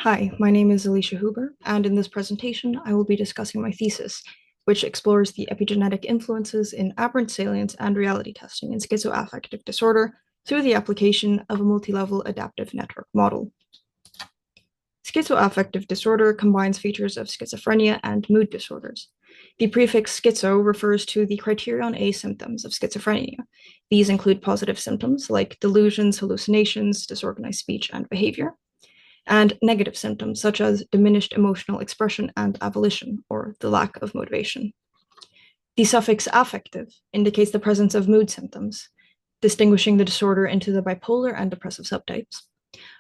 Hi, my name is Alicia Huber, and in this presentation, I will be discussing my thesis, which explores the epigenetic influences in aberrant salience and reality testing in schizoaffective disorder through the application of a multi-level adaptive network model. Schizoaffective disorder combines features of schizophrenia and mood disorders. The prefix schizo refers to the criterion A symptoms of schizophrenia. These include positive symptoms like delusions, hallucinations, disorganized speech and behavior, and negative symptoms such as diminished emotional expression and avolition, or the lack of motivation. The suffix affective indicates the presence of mood symptoms, distinguishing the disorder into the bipolar and depressive subtypes.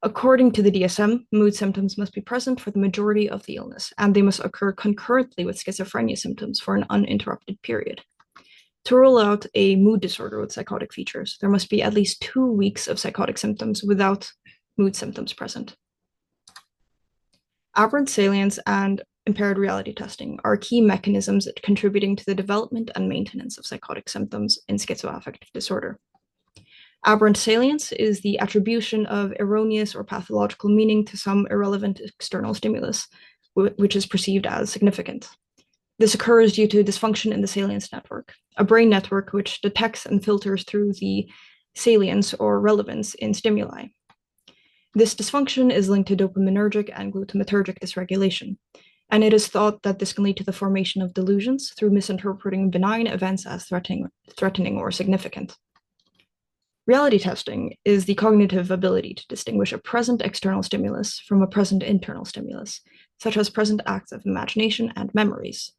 According to the DSM, mood symptoms must be present for the majority of the illness, and they must occur concurrently with schizophrenia symptoms for an uninterrupted period. To rule out a mood disorder with psychotic features, there must be at least 2 weeks of psychotic symptoms without mood symptoms present. Aberrant salience and impaired reality testing are key mechanisms contributing to the development and maintenance of psychotic symptoms in schizoaffective disorder. Aberrant salience is the attribution of erroneous or pathological meaning to some irrelevant external stimulus, which is perceived as significant. This occurs due to dysfunction in the salience network, a brain network which detects and filters through the salience or relevance in stimuli. This dysfunction is linked to dopaminergic and glutamatergic dysregulation, and it is thought that this can lead to the formation of delusions through misinterpreting benign events as threatening or significant. Reality testing is the cognitive ability to distinguish a present external stimulus from a present internal stimulus, such as present acts of imagination and memories.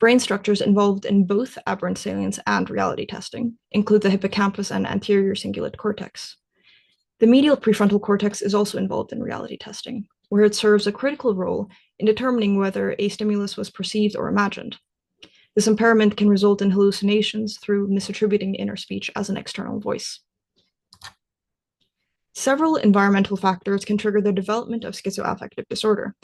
Brain structures involved in both aberrant salience and reality testing include the hippocampus and anterior cingulate cortex. The medial prefrontal cortex is also involved in reality testing, where it serves a critical role in determining whether a stimulus was perceived or imagined. This impairment can result in hallucinations through misattributing inner speech as an external voice. Several environmental factors can trigger the development of schizoaffective disorder.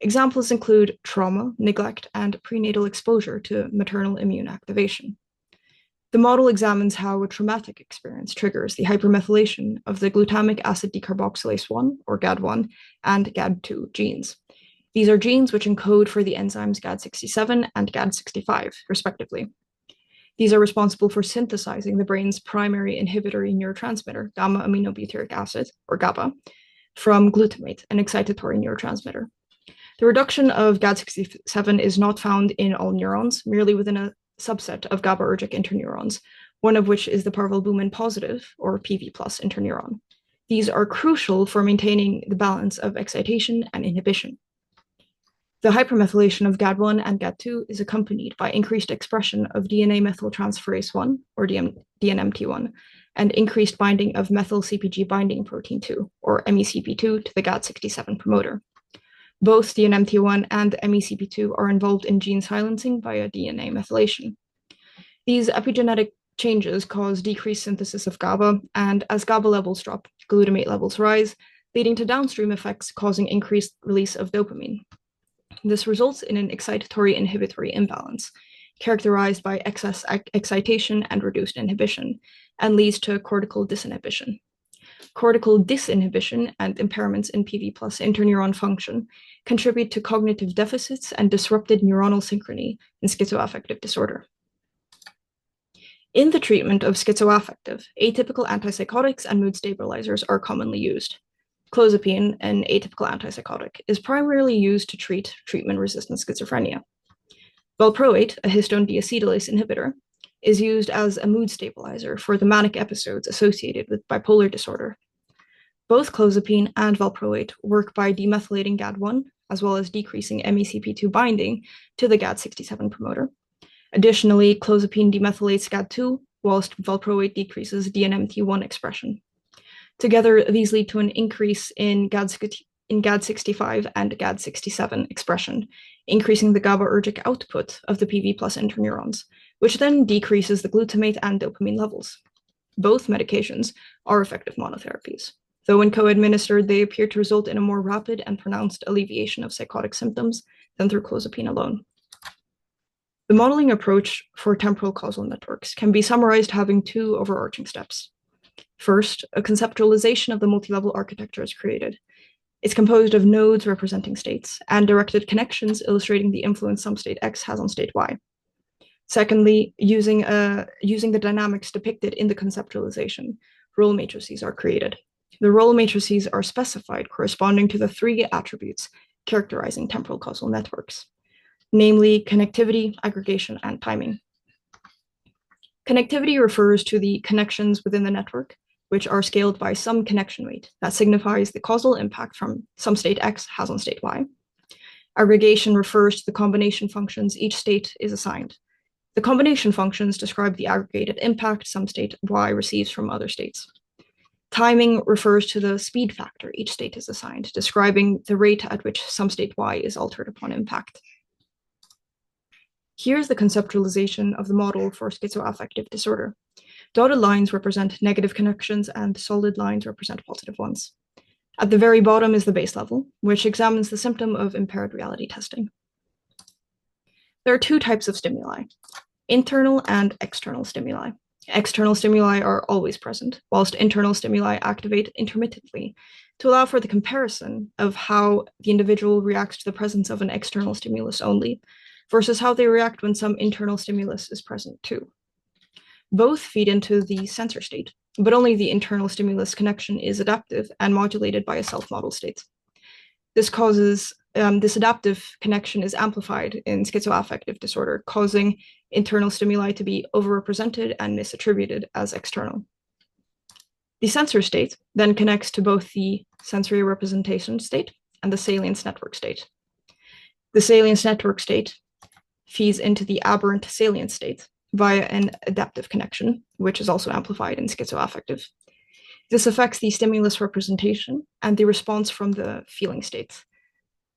Examples include trauma, neglect, and prenatal exposure to maternal immune activation. The model examines how a traumatic experience triggers the hypermethylation of the glutamic acid decarboxylase 1, or GAD1, and GAD2 genes. These are genes which encode for the enzymes GAD67 and GAD65, respectively. These are responsible for synthesizing the brain's primary inhibitory neurotransmitter, gamma-aminobutyric acid, or GABA, from glutamate, an excitatory neurotransmitter. The reduction of GAD67 is not found in all neurons, merely within a subset of GABAergic interneurons, one of which is the parvalbumin positive, or PV plus interneuron. These are crucial for maintaining the balance of excitation and inhibition. The hypermethylation of GAD1 and GAD2 is accompanied by increased expression of DNA methyltransferase 1, or DNMT1, and increased binding of methyl CpG binding protein 2, or MECP2, to the GAD67 promoter. Both DNMT1 and MECP2 are involved in gene silencing via DNA methylation. These epigenetic changes cause decreased synthesis of GABA, and as GABA levels drop, glutamate levels rise, leading to downstream effects causing increased release of dopamine. This results in an excitatory-inhibitory imbalance, characterized by excess excitation and reduced inhibition, and leads to cortical disinhibition. Cortical disinhibition and impairments in PV plus interneuron function contribute to cognitive deficits and disrupted neuronal synchrony in schizoaffective disorder. In the treatment of schizoaffective, atypical antipsychotics and mood stabilizers are commonly used. Clozapine, an atypical antipsychotic, is primarily used to treat treatment-resistant schizophrenia. Valproate, a histone deacetylase inhibitor, is used as a mood stabilizer for the manic episodes associated with bipolar disorder. Both clozapine and valproate work by demethylating GAD1, as well as decreasing MECP2 binding to the GAD67 promoter. Additionally, clozapine demethylates GAD2, whilst valproate decreases DNMT1 expression. Together, these lead to an increase in GAD65 and GAD67 expression, increasing the GABAergic output of the PV plus interneurons, which then decreases the glutamate and dopamine levels. Both medications are effective monotherapies, though when co-administered, they appear to result in a more rapid and pronounced alleviation of psychotic symptoms than through clozapine alone. The modeling approach for temporal causal networks can be summarized having 2 overarching steps. First, a conceptualization of the multi-level architecture is created. It's composed of nodes representing states and directed connections illustrating the influence some state X has on state Y. Secondly, using the dynamics depicted in the conceptualization, role matrices are created. The role matrices are specified corresponding to the three attributes characterizing temporal causal networks, namely connectivity, aggregation, and timing. Connectivity refers to the connections within the network, which are scaled by some connection weight that signifies the causal impact from some state X has on state Y. Aggregation refers to the combination functions each state is assigned. The combination functions describe the aggregated impact some state Y receives from other states. Timing refers to the speed factor each state is assigned, describing the rate at which some state Y is altered upon impact. Here's the conceptualization of the model for schizoaffective disorder. Dotted lines represent negative connections and solid lines represent positive ones. At the very bottom is the base level, which examines the symptom of impaired reality testing. There are two types of stimuli, internal and external stimuli. External stimuli are always present, whilst internal stimuli activate intermittently to allow for the comparison of how the individual reacts to the presence of an external stimulus only, versus how they react when some internal stimulus is present too. Both feed into the sensor state, but only the internal stimulus connection is adaptive and modulated by a self-model state. This causes this adaptive connection is amplified in schizoaffective disorder, causing internal stimuli to be overrepresented and misattributed as external. The sensor state then connects to both the sensory representation state and the salience network state. The salience network state feeds into the aberrant salience state via an adaptive connection, which is also amplified in schizoaffective. This affects the stimulus representation and the response from the feeling states.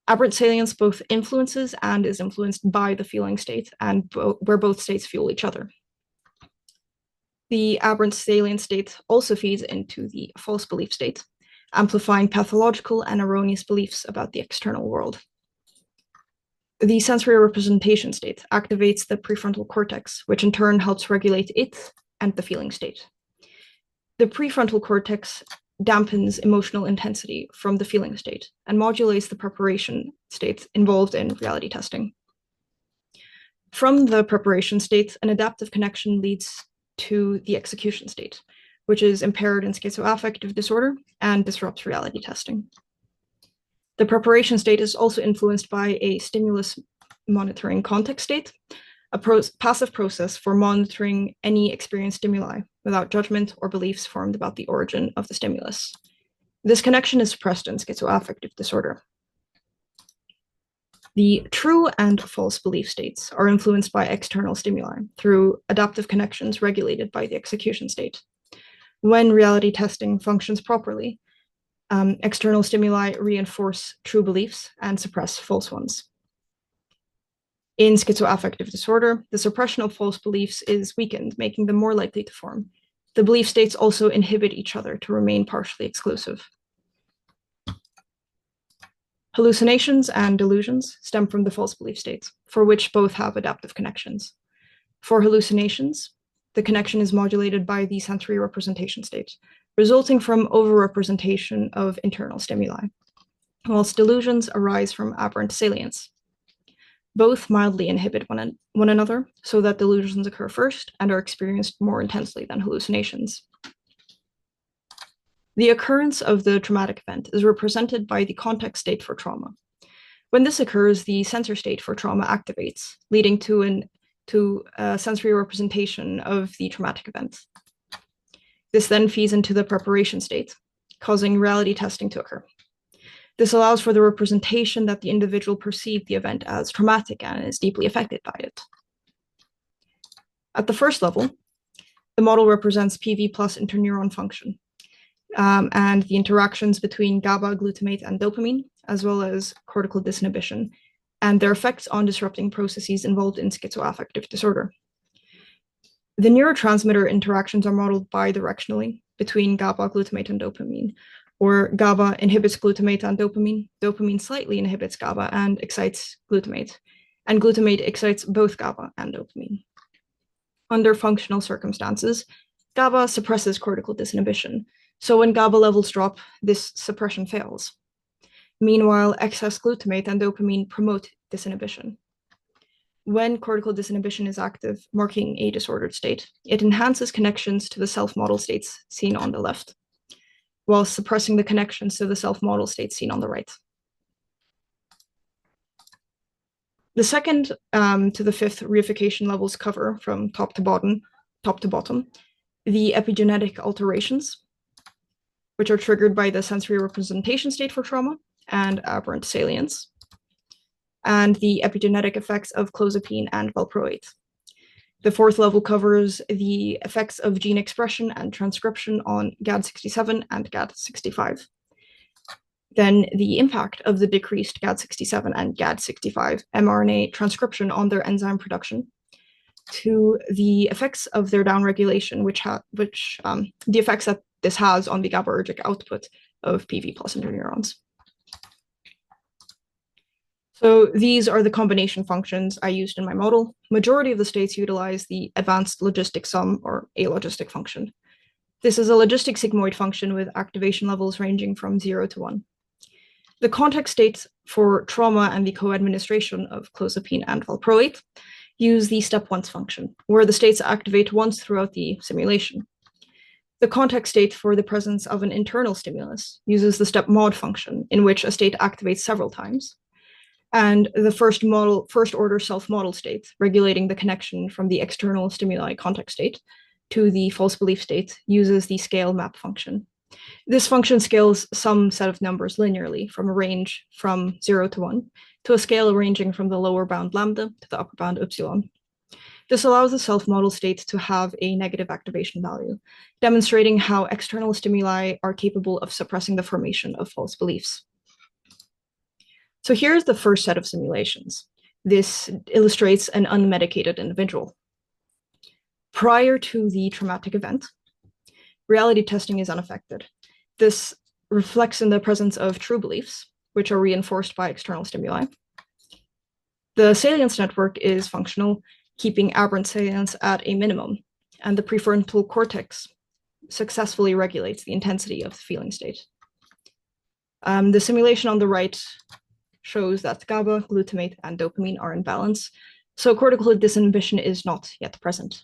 Aberrant salience both influences and is influenced by the feeling state, and where both states fuel each other. The aberrant salience state also feeds into the false belief state, amplifying pathological and erroneous beliefs about the external world. The sensory representation state activates the prefrontal cortex, which in turn helps regulate it and the feeling state. The prefrontal cortex dampens emotional intensity from the feeling state and modulates the preparation state involved in reality testing. From the preparation state, an adaptive connection leads to the execution state, which is impaired in schizoaffective disorder and disrupts reality testing. The preparation state is also influenced by a stimulus monitoring context state, a passive process for monitoring any experienced stimuli without judgment or beliefs formed about the origin of the stimulus. This connection is suppressed in schizoaffective disorder. The true and false belief states are influenced by external stimuli through adaptive connections regulated by the execution state. When reality testing functions properly, external stimuli reinforce true beliefs and suppress false ones. In schizoaffective disorder, the suppression of false beliefs is weakened, making them more likely to form. The belief states also inhibit each other to remain partially exclusive. Hallucinations and delusions stem from the false belief states, for which both have adaptive connections. For hallucinations, the connection is modulated by the sensory representation state, resulting from overrepresentation of internal stimuli, whilst delusions arise from aberrant salience. Both mildly inhibit one another, so that delusions occur first and are experienced more intensely than hallucinations. The occurrence of the traumatic event is represented by the context state for trauma. When this occurs, the sensor state for trauma activates, leading to a sensory representation of the traumatic event. This then feeds into the preparation state, causing reality testing to occur. This allows for the representation that the individual perceived the event as traumatic and is deeply affected by it. At the first level, the model represents PV plus interneuron function and the interactions between GABA, glutamate, and dopamine, as well as cortical disinhibition, and their effects on disrupting processes involved in schizoaffective disorder. The neurotransmitter interactions are modeled bidirectionally between GABA, glutamate, and dopamine, or GABA inhibits glutamate and dopamine slightly inhibits GABA and excites glutamate, and glutamate excites both GABA and dopamine. Under functional circumstances, GABA suppresses cortical disinhibition, so when GABA levels drop, this suppression fails. Meanwhile, excess glutamate and dopamine promote disinhibition. When cortical disinhibition is active, marking a disordered state, it enhances connections to the self-model states seen on the left, while suppressing the connections to the self-model states seen on the right. The second to the fifth reification levels cover, from top to bottom, the epigenetic alterations, which are triggered by the sensory representation state for trauma and aberrant salience, and the epigenetic effects of clozapine and valproate. The fourth level covers the effects of gene expression and transcription on GAD67 and GAD65. Then the impact of the decreased GAD67 and GAD65 mRNA transcription on their enzyme production, to the effects of their downregulation, the effects that this has on the GABAergic output of PV plus interneurons. So these are the combination functions I used in my model. Majority of the states utilize the advanced logistic sum, or alogistic function. This is a logistic sigmoid function with activation levels ranging from 0 to 1. The context states for trauma and the co-administration of clozapine and valproate use the step once function, where the states activate once throughout the simulation. The context state for the presence of an internal stimulus uses the step mod function, in which a state activates several times. And the first order self-model state, regulating the connection from the external stimuli context state to the false belief state, uses the scale map function. This function scales some set of numbers linearly from a range from 0 to 1 to a scale ranging from the lower bound lambda to the upper bound epsilon. This allows the self-model state to have a negative activation value, demonstrating how external stimuli are capable of suppressing the formation of false beliefs. So here's the first set of simulations. This illustrates an unmedicated individual. Prior to the traumatic event, reality testing is unaffected. This reflects in the presence of true beliefs, which are reinforced by external stimuli. The salience network is functional, keeping aberrant salience at a minimum, and the prefrontal cortex successfully regulates the intensity of the feeling state. The simulation on the right shows that GABA, glutamate, and dopamine are in balance, so cortical disinhibition is not yet present.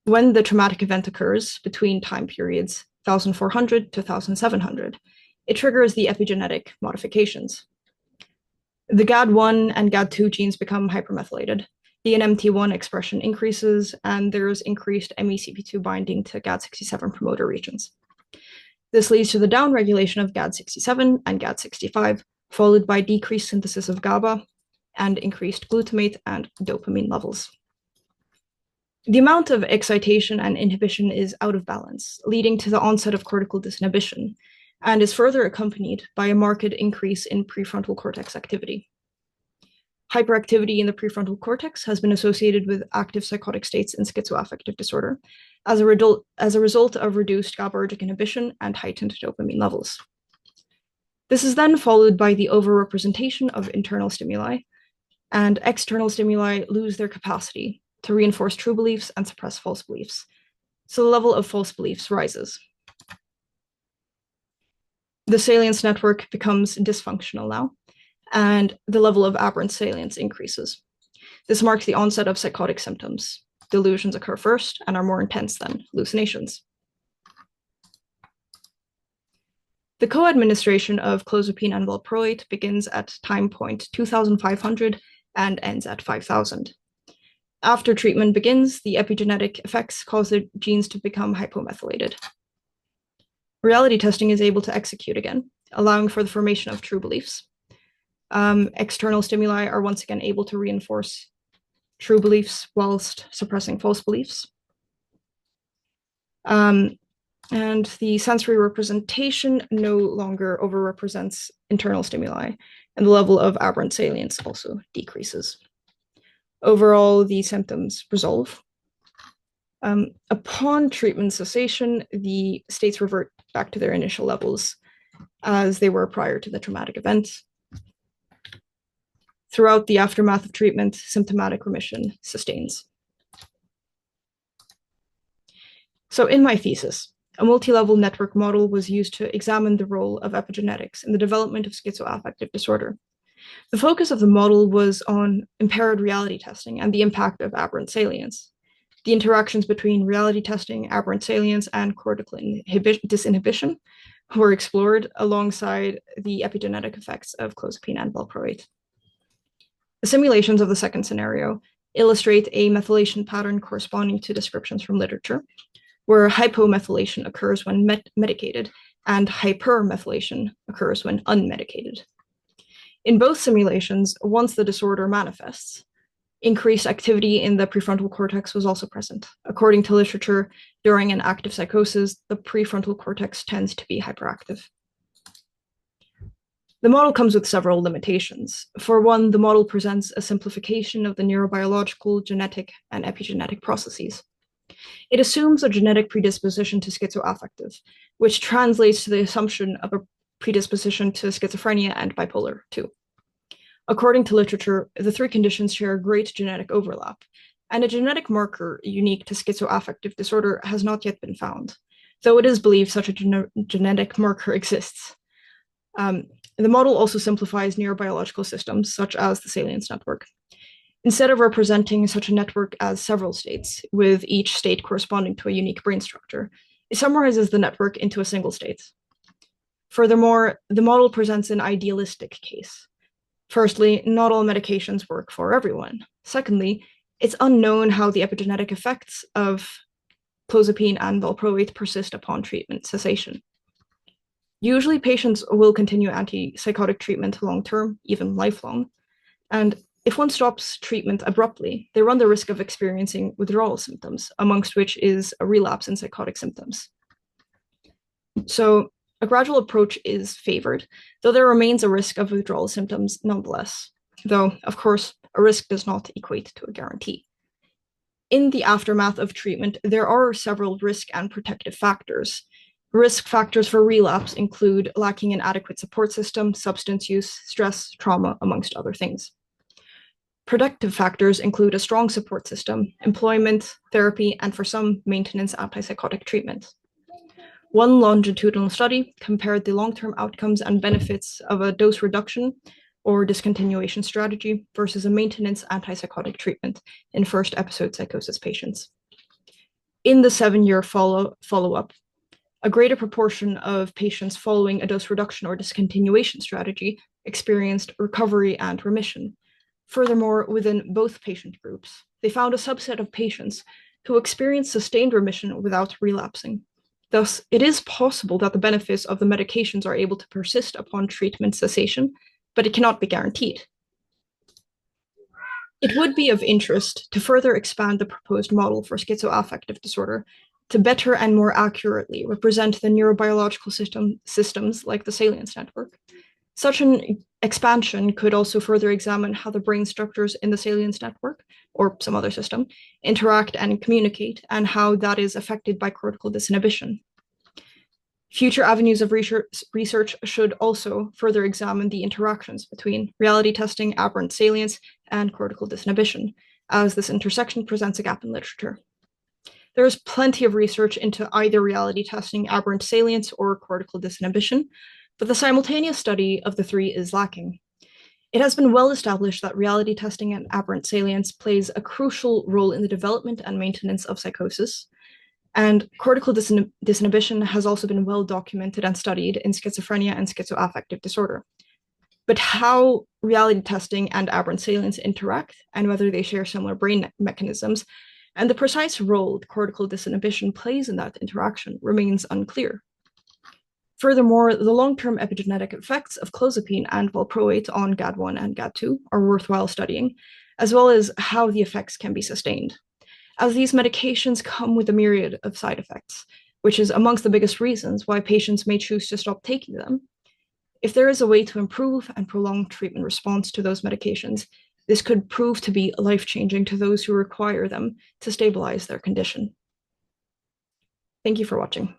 When the traumatic event occurs between time periods 1400 to 1700, it triggers the epigenetic modifications. The GAD1 and GAD2 genes become hypermethylated. The NMT1 expression increases, and there's increased MECP2 binding to GAD67 promoter regions. This leads to the downregulation of GAD67 and GAD65, followed by decreased synthesis of GABA and increased glutamate and dopamine levels. The amount of excitation and inhibition is out of balance, leading to the onset of cortical disinhibition, and is further accompanied by a marked increase in prefrontal cortex activity. Hyperactivity in the prefrontal cortex has been associated with active psychotic states in schizoaffective disorder as a result of reduced GABAergic inhibition and heightened dopamine levels. This is then followed by the overrepresentation of internal stimuli, and external stimuli lose their capacity to reinforce true beliefs and suppress false beliefs. So the level of false beliefs rises. The salience network becomes dysfunctional now, and the level of aberrant salience increases. This marks the onset of psychotic symptoms. Delusions occur first and are more intense than hallucinations. The co-administration of clozapine and valproate begins at time point 2500 and ends at 5000. After treatment begins, the epigenetic effects cause the genes to become hypomethylated. Reality testing is able to execute again, allowing for the formation of true beliefs. External stimuli are once again able to reinforce true beliefs whilst suppressing false beliefs. And the sensory representation no longer overrepresents internal stimuli, and the level of aberrant salience also decreases. Overall, the symptoms resolve. Upon treatment cessation, the states revert back to their initial levels as they were prior to the traumatic event. Throughout the aftermath of treatment, symptomatic remission sustains. So in my thesis, a multi-level network model was used to examine the role of epigenetics in the development of schizoaffective disorder. The focus of the model was on impaired reality testing and the impact of aberrant salience. The interactions between reality testing, aberrant salience, and cortical disinhibition were explored alongside the epigenetic effects of clozapine and valproate. The simulations of the second scenario illustrate a methylation pattern corresponding to descriptions from literature, where hypomethylation occurs when medicated and hypermethylation occurs when unmedicated. In both simulations, once the disorder manifests, increased activity in the prefrontal cortex was also present. According to literature, during an active psychosis, the prefrontal cortex tends to be hyperactive. The model comes with several limitations. For one, the model presents a simplification of the neurobiological, genetic, and epigenetic processes. It assumes a genetic predisposition to schizoaffective, which translates to the assumption of a predisposition to schizophrenia and bipolar II. According to literature, the three conditions share great genetic overlap, and a genetic marker unique to schizoaffective disorder has not yet been found, though it is believed such a genetic marker exists. The model also simplifies neurobiological systems, such as the Salience network. Instead of representing such a network as several states, with each state corresponding to a unique brain structure, it summarizes the network into a single state. Furthermore, the model presents an idealistic case. Firstly, not all medications work for everyone. Secondly, it's unknown how the epigenetic effects of clozapine and valproate persist upon treatment cessation. Usually, patients will continue antipsychotic treatment long-term, even lifelong, and if one stops treatment abruptly, they run the risk of experiencing withdrawal symptoms, amongst which is a relapse in psychotic symptoms. So a gradual approach is favored, though there remains a risk of withdrawal symptoms nonetheless, though, of course, a risk does not equate to a guarantee. In the aftermath of treatment, there are several risk and protective factors. Risk factors for relapse include lacking an adequate support system, substance use, stress, trauma, amongst other things. Protective factors include a strong support system, employment, therapy, and for some, maintenance antipsychotic treatment. One longitudinal study compared the long-term outcomes and benefits of a dose reduction or discontinuation strategy versus a maintenance antipsychotic treatment in first episode psychosis patients. In the 7-year follow-up, a greater proportion of patients following a dose reduction or discontinuation strategy experienced recovery and remission. Furthermore, within both patient groups, they found a subset of patients who experienced sustained remission without relapsing. Thus, it is possible that the benefits of the medications are able to persist upon treatment cessation, but it cannot be guaranteed. It would be of interest to further expand the proposed model for schizoaffective disorder to better and more accurately represent the neurobiological systems like the Salience network. Such an expansion could also further examine how the brain structures in the Salience network, or some other system, interact and communicate, and how that is affected by cortical disinhibition. Future avenues of research should also further examine the interactions between reality testing, aberrant salience, and cortical disinhibition, as this intersection presents a gap in literature. There is plenty of research into either reality testing, aberrant salience, or cortical disinhibition, but the simultaneous study of the three is lacking. It has been well established that reality testing and aberrant salience plays a crucial role in the development and maintenance of psychosis, and cortical disinhibition has also been well documented and studied in schizophrenia and schizoaffective disorder. But how reality testing and aberrant salience interact, and whether they share similar brain mechanisms, and the precise role cortical disinhibition plays in that interaction remains unclear. Furthermore, the long-term epigenetic effects of clozapine and valproate on GAD1 and GAD2 are worthwhile studying, as well as how the effects can be sustained, as these medications come with a myriad of side effects, which is amongst the biggest reasons why patients may choose to stop taking them. If there is a way to improve and prolong treatment response to those medications, this could prove to be life-changing to those who require them to stabilize their condition. Thank you for watching.